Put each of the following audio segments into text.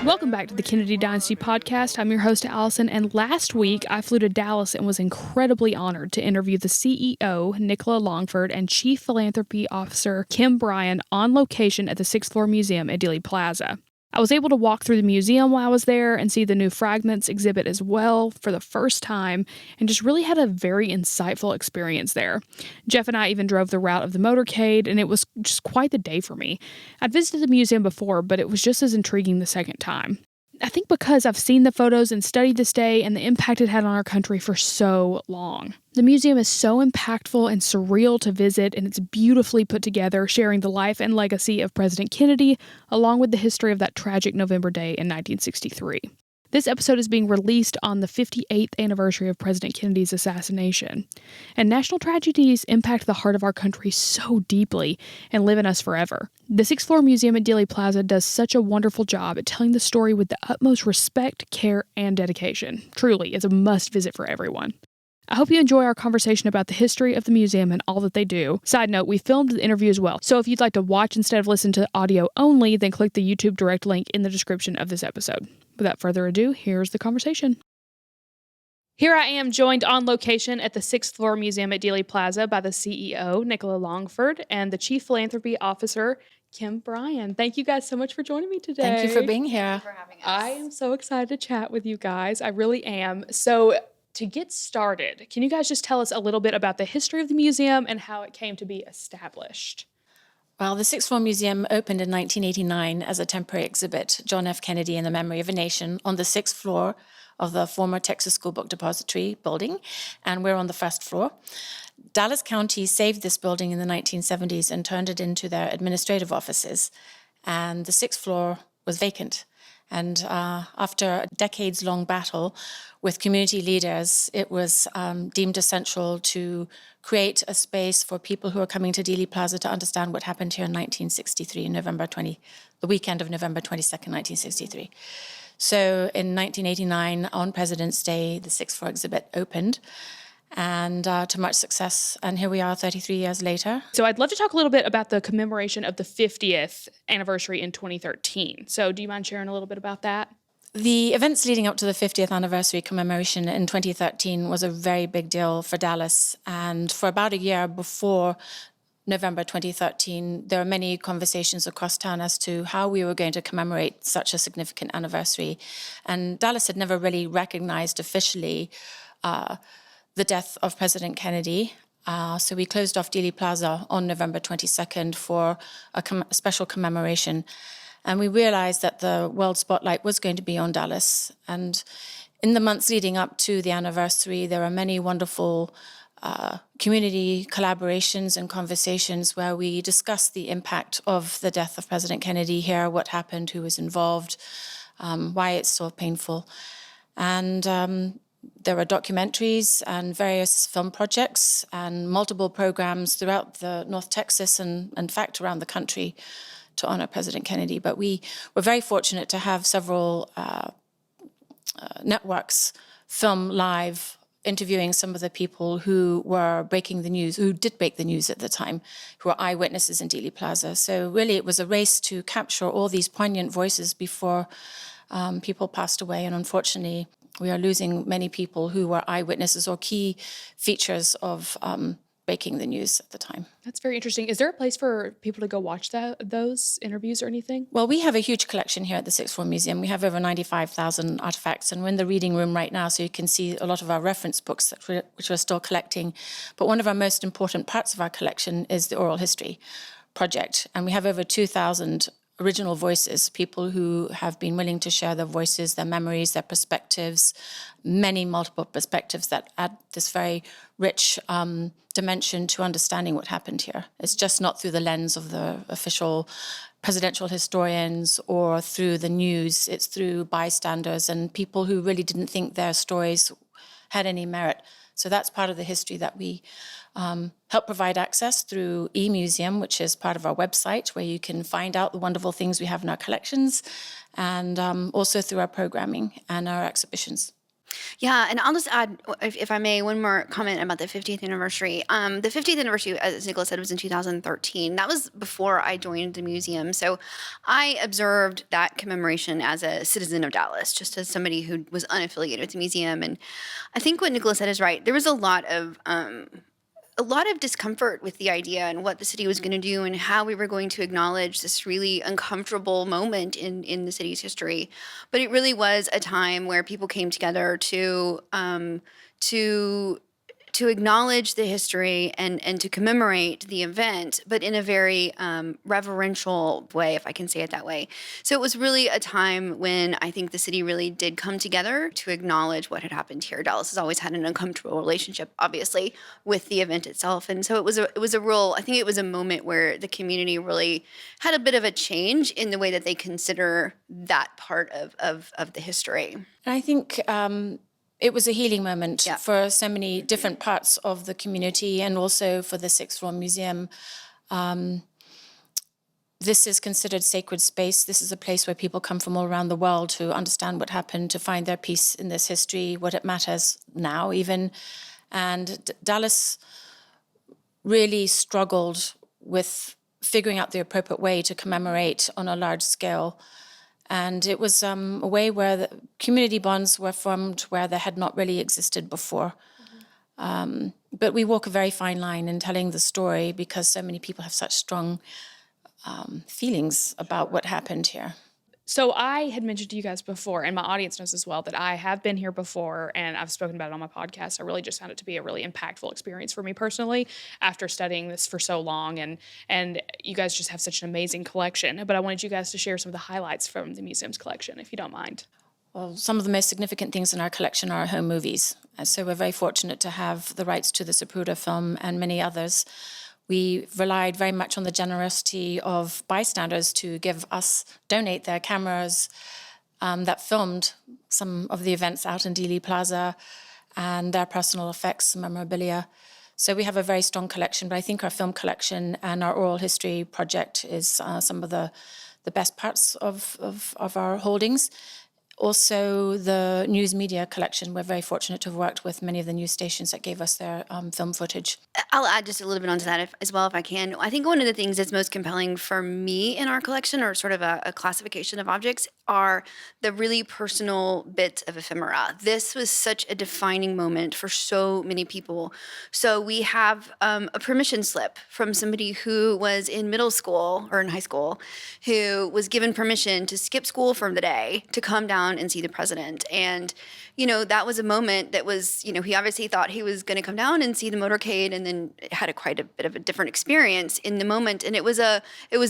Welcome back to the Kennedy Dynasty podcast. I'm your host, Alyson, and last week I flew to Dallas and was incredibly honored to interview the CEO, Nicola Longford, and Chief Philanthropy Officer, Bryan, on location at the 6th floor museum at Dealey Plaza. I was able to walk through the museum while I was there and see the new fragments exhibit as well for the first time, and just really had a very insightful experience there. Jeff and I even drove the route of the motorcade, and it was just quite the day for me. I'd visited the museum before, but it was just as intriguing the second time. I think because I've seen the photos and studied this day and the impact it had on our country for so long. The museum is so impactful and surreal to visit, and it's beautifully put together, sharing the life and legacy of President Kennedy, along with the history of that tragic November day in 1963. This episode is being released on the 58th anniversary of President Kennedy's assassination. And national tragedies impact the heart of our country so deeply and live in us forever. The 6th floor museum at Dealey Plaza does such a wonderful job at telling the story with the utmost respect, care, and dedication. Truly, it's a must visit for everyone. I hope you enjoy our conversation about the history of the museum and all that they do. Side note, we filmed the interview as well, so if you'd like to watch instead of listen to audio only, then click the YouTube direct link in the description of this episode. Without further ado, here's the conversation. Here I am joined on location at the 6th floor museum at Dealey Plaza by the CEO, Nicola Longford, and the Chief Philanthropy Officer, Bryan. Thank you guys so much for joining me today. Thank you for being here. Thank you for having us. I am so excited to chat with you guys. I really am. So, to get started, can you guys just tell us a little bit about the history of the museum and how it came to be established? Well, the 6th floor museum opened in 1989 as a temporary exhibit, John F. Kennedy and the Memory of a Nation, on the 6th floor of the former Texas School Book Depository building, and we're on the 1st floor. Dallas County saved this building in the 1970s and turned it into their administrative offices, and the 6th floor was vacant. And after a decades-long battle with community leaders, it was deemed essential to create a space for people who are coming to Dealey Plaza to understand what happened here in 1963, the weekend of November 22nd, 1963. So in 1989, on President's Day, the 6th floor exhibit opened, and to much success. And here we are 33 years later. So I'd love to talk a little bit about the commemoration of the 50th anniversary in 2013. So do you mind sharing a little bit about that? The events leading up to the 50th anniversary commemoration in 2013 was a very big deal for Dallas. And for about a year before November 2013, there were many conversations across town as to how we were going to commemorate such a significant anniversary. And Dallas had never really recognized officially the death of President Kennedy. So we closed off Dealey Plaza on November 22nd for a special commemoration. And we realized that the world spotlight was going to be on Dallas. And in the months leading up to the anniversary, there are many wonderful community collaborations and conversations where we discussed the impact of the death of President Kennedy here, what happened, who was involved, why it's so painful. And there are documentaries and various film projects and multiple programs throughout the North Texas and, in fact, around the country to honor President Kennedy. But we were very fortunate to have several networks film live interviewing some of the people who were breaking the news, who did break the news at the time, who were eyewitnesses in Dealey Plaza. So really it was a race to capture all these poignant voices before people passed away. And unfortunately, we are losing many people who were eyewitnesses or key features of breaking the news at the time. That's very interesting. Is there a place for people to go watch those interviews or anything? Well, we have a huge collection here at the 6th floor museum. We have over 95,000 artifacts, and we're in the reading room right now, so you can see a lot of our reference books which we're still collecting. But one of our most important parts of our collection is the oral history project, and we have over 2,000 original voices, people who have been willing to share their voices, their memories, their perspectives, many multiple perspectives that add this very rich dimension to understanding what happened here. It's just not through the lens of the official presidential historians or through the news. It's through bystanders and people who really didn't think their stories had any merit. So that's part of the history that we help provide access through eMuseum, which is part of our website, where you can find out the wonderful things we have in our collections, and also through our programming and our exhibitions. Yeah, and I'll just add, if I may, one more comment about the 50th anniversary. The 50th anniversary, as Nicola said, was in 2013. That was before I joined the museum. So I observed that commemoration as a citizen of Dallas, just as somebody who was unaffiliated with the museum. And I think what Nicola said is right. There was a lot of discomfort with the idea and what the city was going to do and how we were going to acknowledge this really uncomfortable moment in the city's history. But it really was a time where people came together to to acknowledge the history and to commemorate the event, but in a very reverential way, if I can say it that way. So it was really a time when I think the city really did come together to acknowledge what had happened here. Dallas has always had an uncomfortable relationship, obviously, with the event itself, and so it was a real. I think it was a moment where the community really had a bit of a change in the way that they consider that part of the history. And I think it was a healing moment Yeah. for so many different parts of the community and also for the Sixth Floor Museum. This is considered sacred space. This is a place where people come from all around the world to understand what happened, to find their peace in this history, what it matters now even. And Dallas really struggled with figuring out the appropriate way to commemorate on a large scale. And it was a way where the community bonds were formed where they had not really existed before. But we walk a very fine line in telling the story because so many people have such strong feelings about what happened here. So I had mentioned to you guys before, and my audience knows as well, that I have been here before and I've spoken about it on my podcast. I really just found it to be a really impactful experience for me personally after studying this for so long. And you guys just have such an amazing collection. But I wanted you guys to share some of the highlights from the museum's collection, if you don't mind. Well, some of the most significant things in our collection are our home movies. So we're very fortunate to have the rights to the Zapruder film and many others. We relied very much on the generosity of bystanders to donate their cameras that filmed some of the events out in Dealey Plaza and their personal effects, memorabilia. So we have a very strong collection, but I think our film collection and our oral history project is some of the best parts of our holdings. Also, the news media collection, we're very fortunate to have worked with many of the news stations that gave us their film footage. I'll add just a little bit onto that as well, if I can. I think one of the things that's most compelling for me in our collection, or sort of a classification of objects, are the really personal bits of ephemera. This was such a defining moment for so many people. So we have a permission slip from somebody who was in middle school or in high school, who was given permission to skip school for the day to come down and see the president. And, that was a moment that was, he obviously thought he was going to come down and see the motorcade, and then had quite a bit of a different experience in the moment. And it was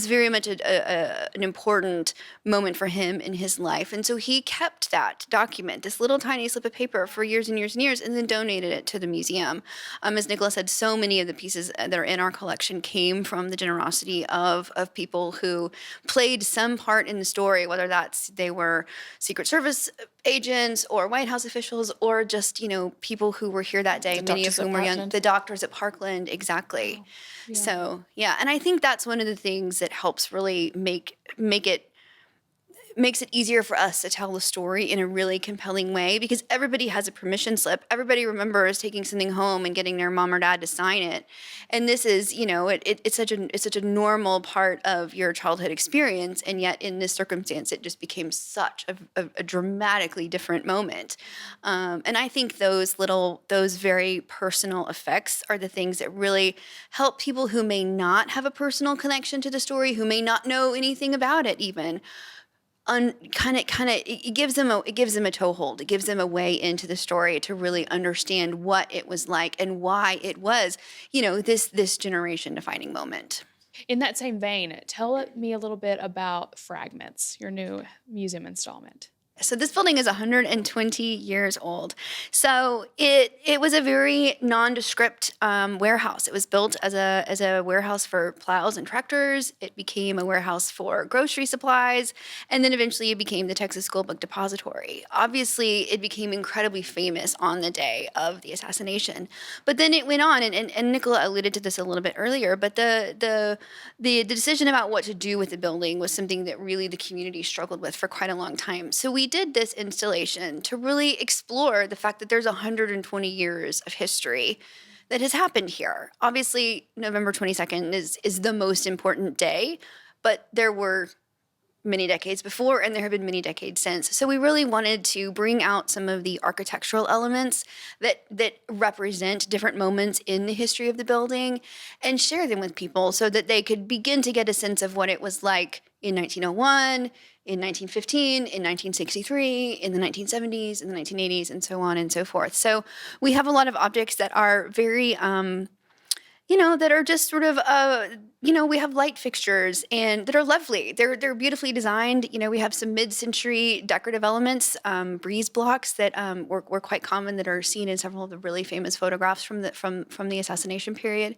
very much an important moment for him in his life. And so he kept that document, this little tiny slip of paper, for years and years and years, and then donated it to the museum. As Nicola said, so many of the pieces that are in our collection came from the generosity of people who played some part in the story, whether they were Secret Service agents or White House officials, or just, people who were here that day, many of whom were young, the doctors at Parkland, exactly. Oh, yeah. So, yeah, and I think that's one of the things that helps really makes it easier for us to tell the story in a really compelling way, because everybody has a permission slip. Everybody remembers taking something home and getting their mom or dad to sign it. And this is, it's such a normal part of your childhood experience. And yet in this circumstance, it just became such a dramatically different moment. And I think those very personal effects are the things that really help people who may not have a personal connection to the story, who may not know anything about it even. It gives them a toehold. It gives them a way into the story to really understand what it was like and why it was, this generation defining moment. In that same vein, tell me a little bit about Fragments, your new museum installment. So this building is 120 years old. So it was a very nondescript warehouse. It was built as a warehouse for plows and tractors. It became a warehouse for grocery supplies, and then eventually it became the Texas School Book Depository. Obviously, it became incredibly famous on the day of the assassination. But then it went on, and Nicola alluded to this a little bit earlier, but the decision about what to do with the building was something that really the community struggled with for quite a long time. So we did this installation to really explore the fact that there's 120 years of history that has happened here. Obviously, November 22nd is the most important day, but there were many decades before, and there have been many decades since. So we really wanted to bring out some of the architectural elements that represent different moments in the history of the building and share them with people so that they could begin to get a sense of what it was like in 1901, in 1915, in 1963, in the 1970s, in the 1980s, and so on and so forth. So we have a lot of objects that are very that are just sort of, we have light fixtures and that are lovely. They're beautifully designed. We have some mid-century decorative elements, breeze blocks that were quite common that are seen in several of the really famous photographs from the assassination period.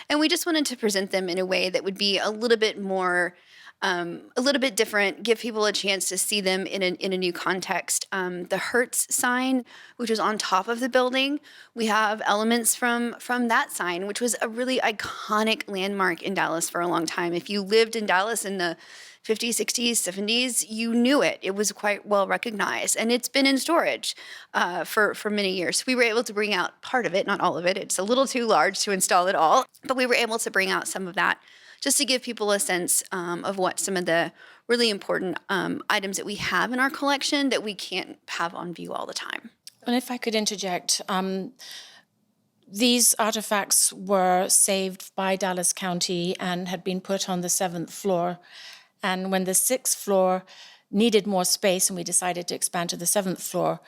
And we just wanted to present them in a way that would be a little bit more a little bit different, give people a chance to see them in a new context. The Hertz sign, which was on top of the building, we have elements from that sign, which was a really iconic landmark in Dallas for a long time. If you lived in Dallas in the 50s, 60s, 70s, you knew it. It was quite well recognized, and it's been in storage for many years. So we were able to bring out part of it, not all of it. It's a little too large to install it all, but we were able to bring out some of that just to give people a sense of what some of the really important items that we have in our collection that we can't have on view all the time. And if I could interject, these artifacts were saved by Dallas County and had been put on the 7th floor. And when the 6th floor needed more space and we decided to expand to the 7th floor,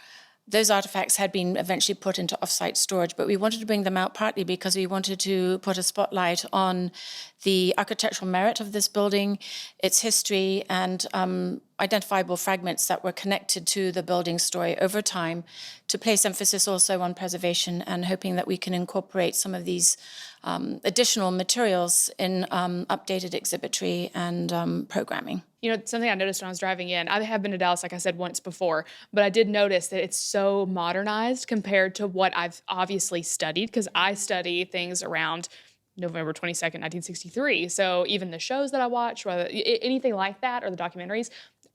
those artifacts had been eventually put into off-site storage, but we wanted to bring them out partly because we wanted to put a spotlight on the architectural merit of this building, its history, and identifiable fragments that were connected to the building's story over time, to place emphasis also on preservation and hoping that we can incorporate some of these additional materials in updated exhibitry and programming. Something I noticed when I was driving in, I have been to Dallas, like I said, once before, but I did notice that it's so modernized compared to what I've obviously studied, because I study things around November 22nd, 1963. So even the shows that I watch, whether anything like that, or the documentaries,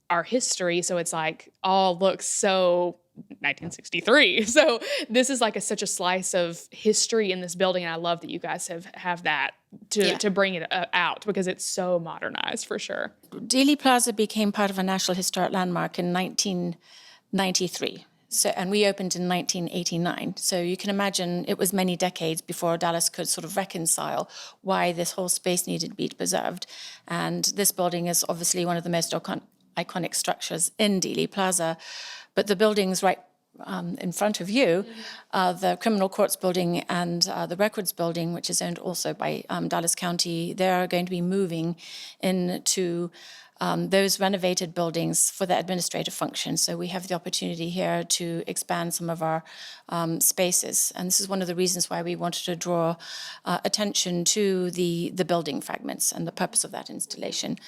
are history. So it's like all looks so 1963. So this is like such a slice of history in this building, and I love that you guys have that to bring it out, because it's so modernized for sure. Dealey Plaza became part of a National Historic Landmark in 1993. And we opened in 1989. So you can imagine it was many decades before Dallas could sort of reconcile why this whole space needed to be preserved. And this building is obviously one of the most iconic structures in Dealey Plaza. But the buildings right in front of you, the Criminal Courts building and the Records building, which is owned also by Dallas County, they're going to be moving into those renovated buildings for the administrative function. So we have the opportunity here to expand some of our spaces. And this is one of the reasons why we wanted to draw attention to the building fragments and the purpose of that installation.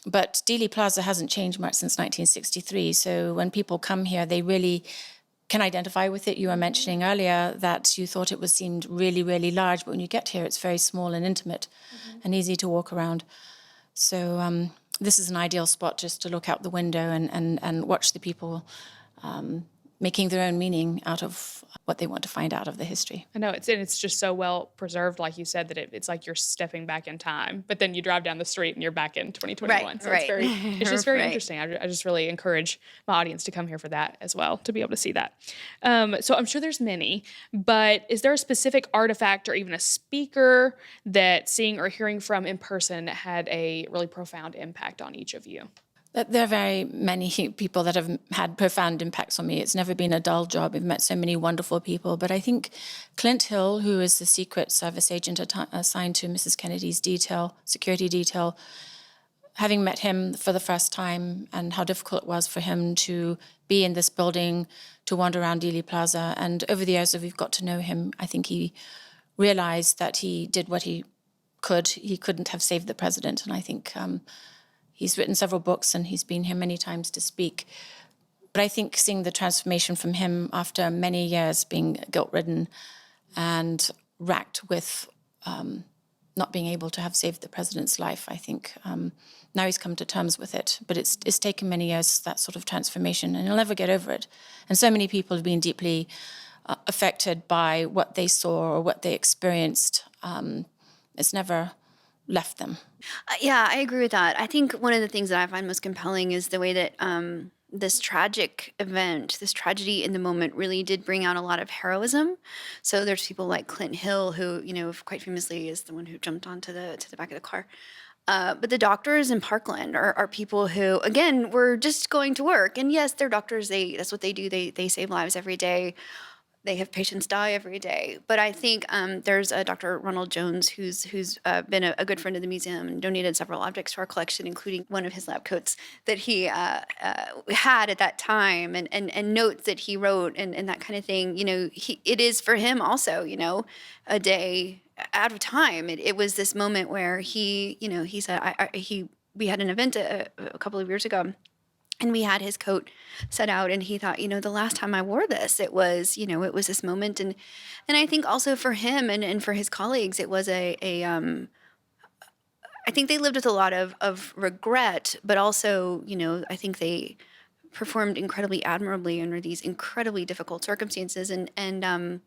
But Dealey Plaza hasn't changed much since 1963. So when people come here, they really can identify with it. You were mentioning earlier that you thought it seemed really, really large, but when you get here, it's very small and intimate and easy to walk around. So this is an ideal spot just to look out the window and watch the people making their own meaning out of what they want to find out of the history. I know, it's just so well preserved, like you said, that it's like you're stepping back in time, but then you drive down the street and you're back in 2021. Right, so right. It's just very Right. interesting. I just really encourage my audience to come here for that as well, to be able to see that. So I'm sure there's many, but is there a specific artifact or even a speaker that seeing or hearing from in person had a really profound impact on each of you? There are very many people that have had profound impacts on me. It's never been a dull job. I've met so many wonderful people. But I think Clint Hill, who is the Secret Service agent assigned to Mrs. Kennedy's security detail, having met him for the first time and how difficult it was for him to be in this building, to wander around Dealey Plaza. And over the years that we've got to know him, I think he realized that he did what he could. He couldn't have saved the president. And I think he's written several books and he's been here many times to speak. But I think seeing the transformation from him after many years being guilt-ridden and racked with not being able to have saved the president's life. I think now he's come to terms with it, but it's taken many years, that sort of transformation, and he'll never get over it. And so many people have been deeply affected by what they saw or what they experienced. It's never left them. Yeah, I agree with that. I think one of the things that I find most compelling is the way that this tragic event, this tragedy in the moment really did bring out a lot of heroism. So there's people like Clint Hill, who, quite famously is the one who jumped onto the back of the car. But the doctors in Parkland are people who, again, were just going to work. And yes, they're doctors. That's what they do. They save lives every day. They have patients die every day. But I think there's a Dr. Ronald Jones who's been a good friend of the museum and donated several objects to our collection, including one of his lab coats that he had at that time, and notes that he wrote and that kind of thing. It is for him also, a day out of time. It was this moment where he said, we had an event a couple of years ago, and we had his coat set out, and he thought, the last time I wore this, it was this moment. And I think also for him and for his colleagues, it was I think they lived with a lot of regret, but also, I think they performed incredibly admirably under these incredibly difficult circumstances, and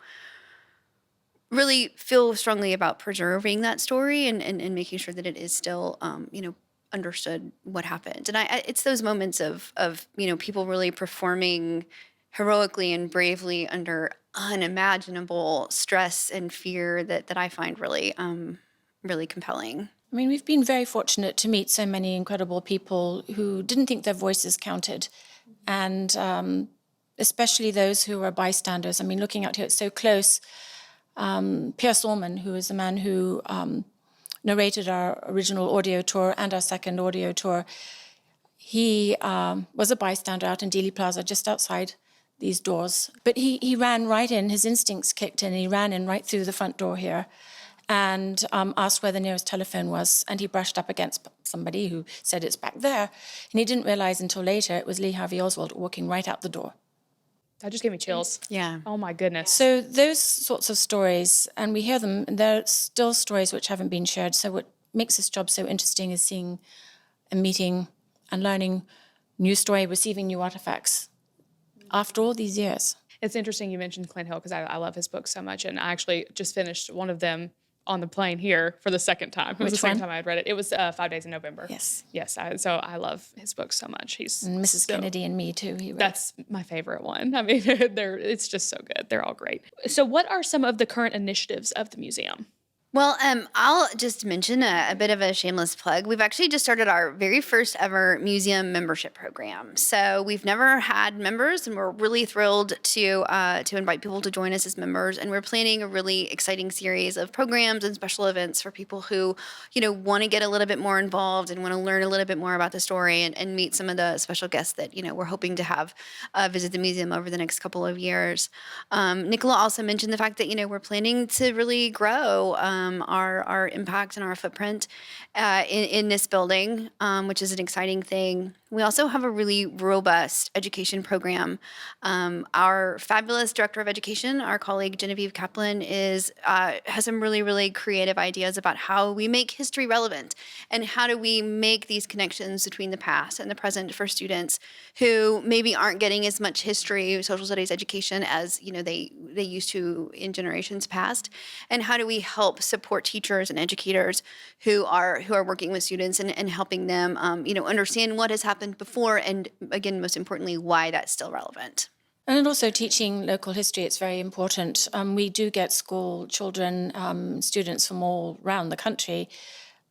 really feel strongly about preserving that story and making sure that it is still, understood what happened. And it's those moments of people really performing heroically and bravely under unimaginable stress and fear that I find really really compelling. I mean, we've been very fortunate to meet so many incredible people who didn't think their voices counted, and especially those who were bystanders. I mean, looking out here, it's so close. Pierre Solman, who is the man who narrated our original audio tour and our second audio tour, he was a bystander out in Dealey Plaza, just outside these doors. But he ran right in, his instincts kicked in, he ran in right through the front door here and asked where the nearest telephone was, and he brushed up against somebody who said it's back there, and he didn't realize until later it was Lee Harvey Oswald walking right out the door. That just gave me chills. Yeah. Oh my goodness. So those sorts of stories, and we hear them, and they're still stories which haven't been shared. So what makes this job so interesting is seeing and meeting and learning new story, receiving new artifacts after all these years. It's interesting you mentioned Clint Hill, because I love his books so much, and I actually just finished one of them on the plane here for the second time. It was the second time I had read it. It was 5 Days in November. Yes. Yes. So I love his books so much. And Mrs. Kennedy and Me too. He wrote. That's my favorite one. I mean, it's just so good. They're all great. So what are some of the current initiatives of the museum? Well, I'll just mention a bit of a shameless plug. We've actually just started our very first ever museum membership program. So we've never had members, and we're really thrilled to invite people to join us as members. And we're planning a really exciting series of programs and special events for people who, want to get a little bit more involved and want to learn a little bit more about the story and meet some of the special guests that, we're hoping to have visit the museum over the next couple of years. Nicola also mentioned the fact that, we're planning to really grow our impact and our footprint in this building, which is an exciting thing. We also have a really robust education program. Our fabulous director of education, our colleague Genevieve Kaplan, has some really, really creative ideas about how we make history relevant and how do we make these connections between the past and the present for students who maybe aren't getting as much history, social studies education as they used to in generations past. And how do we help support teachers and educators who are working with students and helping them understand what has happened before, and again, most importantly, why that's still relevant. And also teaching local history, it's very important. We do get school children, students from all around the country,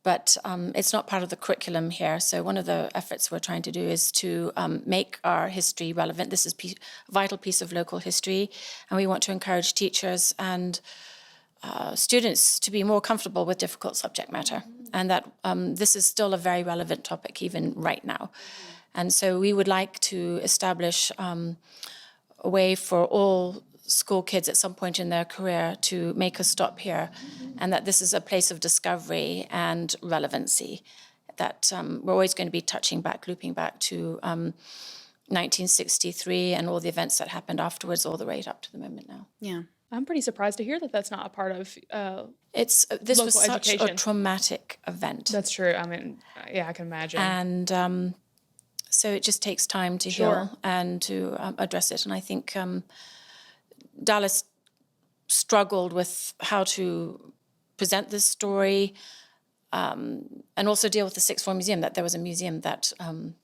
but it's not part of the curriculum here. So one of the efforts we're trying to do is to make our history relevant. This is a vital piece of local history, and we want to encourage teachers and students to be more comfortable with difficult subject matter, and that this is still a very relevant topic even right now. And so we would like to establish a way for all school kids at some point in their career to make a stop here, and that this is a place of discovery and relevancy, that we're always going to be touching back, looping back to 1963 and all the events that happened afterwards, all the way up to the moment now. Yeah. I'm pretty surprised to hear that that's not a part of. This was Local such a education. traumatic event. That's true. I mean, yeah, I can imagine. And so it just takes time to heal and to address it. And I think Dallas struggled with how to present this story and also deal with the Sixth Floor Museum, that there was a museum that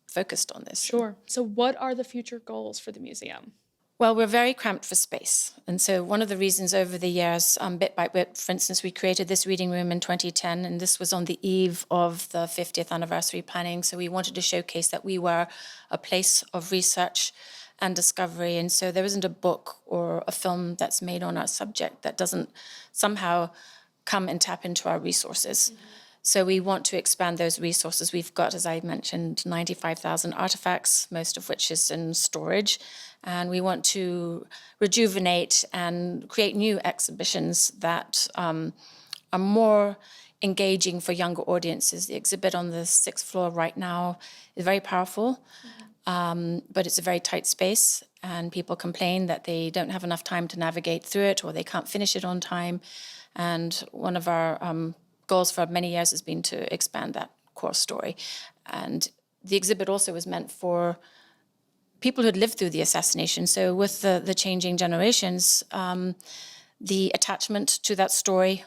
focused on this. Sure. So what are the future goals for the museum? Well, we're very cramped for space. And so one of the reasons over the years, bit by bit, for instance, we created this reading room in 2010, and this was on the eve of the 50th anniversary planning. So we wanted to showcase that we were a place of research and discovery. And so there isn't a book or a film that's made on our subject that doesn't somehow come and tap into our resources. Mm-hmm. So we want to expand those resources. We've got, as I mentioned, 95,000 artifacts, most of which is in storage. And we want to rejuvenate and create new exhibitions that are more engaging for younger audiences. The exhibit on the 6th floor right now is very powerful, but it's a very tight space, and people complain that they don't have enough time to navigate through it, or they can't finish it on time. And one of our goals for many years has been to expand that core story. And the exhibit also was meant for people who had lived through the assassination. So with the changing generations, the attachment to that story,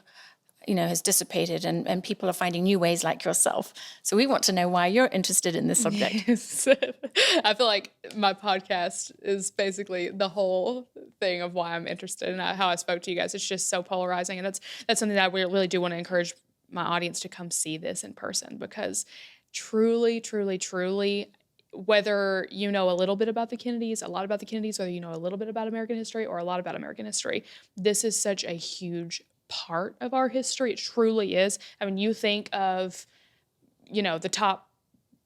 has dissipated, and people are finding new ways like yourself. So we want to know why you're interested in this subject. Yes. I feel like my podcast is basically the whole thing of why I'm interested in how I spoke to you guys. It's just so polarizing, and that's something that I really do want to encourage my audience to come see this in person, because truly, truly, truly, whether you know a little bit about the Kennedys, a lot about the Kennedys, whether you know a little bit about American history or a lot about American history, this is such a huge part of our history. It truly is. I mean, you think of, the top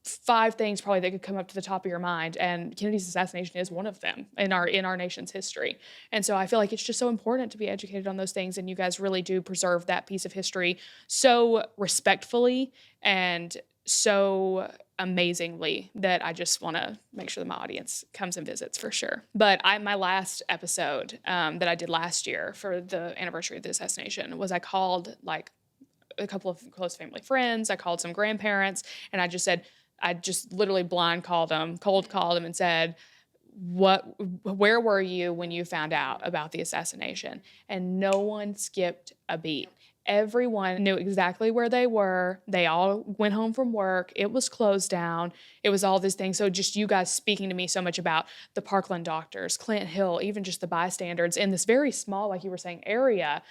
5 things probably that could come up to the top of your mind, and Kennedy's assassination is one of them in our nation's history. And so I feel like it's just so important to be educated on those things, and you guys really do preserve that piece of history so respectfully and so amazingly that I just want to make sure that my audience comes and visits for sure. But my last episode that I did last year for the anniversary of the assassination was I called like a couple of close family friends. I called some grandparents, and I just literally blind called them, cold called them, and said, where were you when you found out about the assassination? And no one skipped a beat. Everyone knew exactly where they were. They all went home from work. It was closed down. It was all this thing. So just you guys speaking to me so much about the Parkland doctors, Clint Hill, even just the bystanders in this very small, like you were saying, area,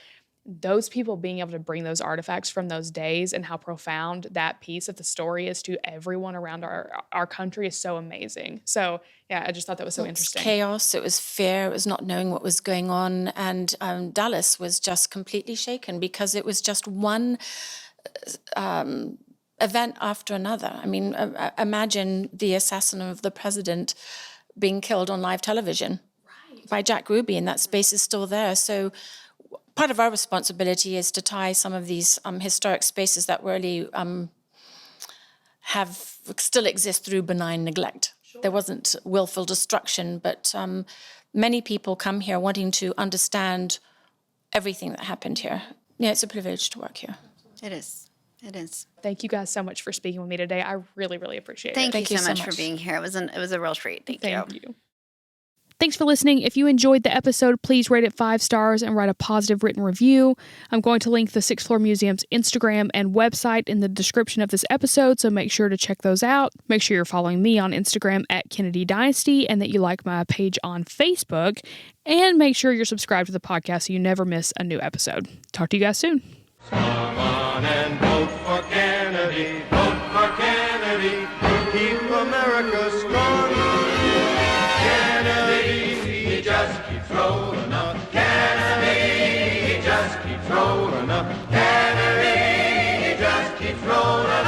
those people being able to bring those artifacts from those days and how profound that piece of the story is to everyone around our country is so amazing. So yeah, I just thought that was so interesting. It was chaos, it was fear, it was not knowing what was going on. And Dallas was just completely shaken because it was just one event after another. I mean, imagine the assassin of the president being killed on live television by Jack Ruby, and that space is still there. So part of our responsibility is to tie some of these historic spaces that really still exist through benign neglect. Sure. There wasn't willful destruction, but many people come here wanting to understand everything that happened here. Yeah, it's a privilege to work here. It is. It is. Thank you guys so much for speaking with me today. I really, really appreciate it. Thank you so much for being here. It was a real treat. Thank you. Thanks for listening. If you enjoyed the episode, please rate it 5 stars and write a positive written review. I'm going to link the 6th Floor Museum's Instagram and website in the description of this episode, so make sure to check those out. Make sure you're following me on Instagram at Kennedy Dynasty, and that you like my page on Facebook. And make sure you're subscribed to the podcast so you never miss a new episode. Talk to you guys soon. Come on and vote for Kennedy. Vote for Kennedy. Keep America strong. Kennedy, he just keeps rolling up. Kennedy, he just keeps rolling up. Kennedy, he just keeps rolling up.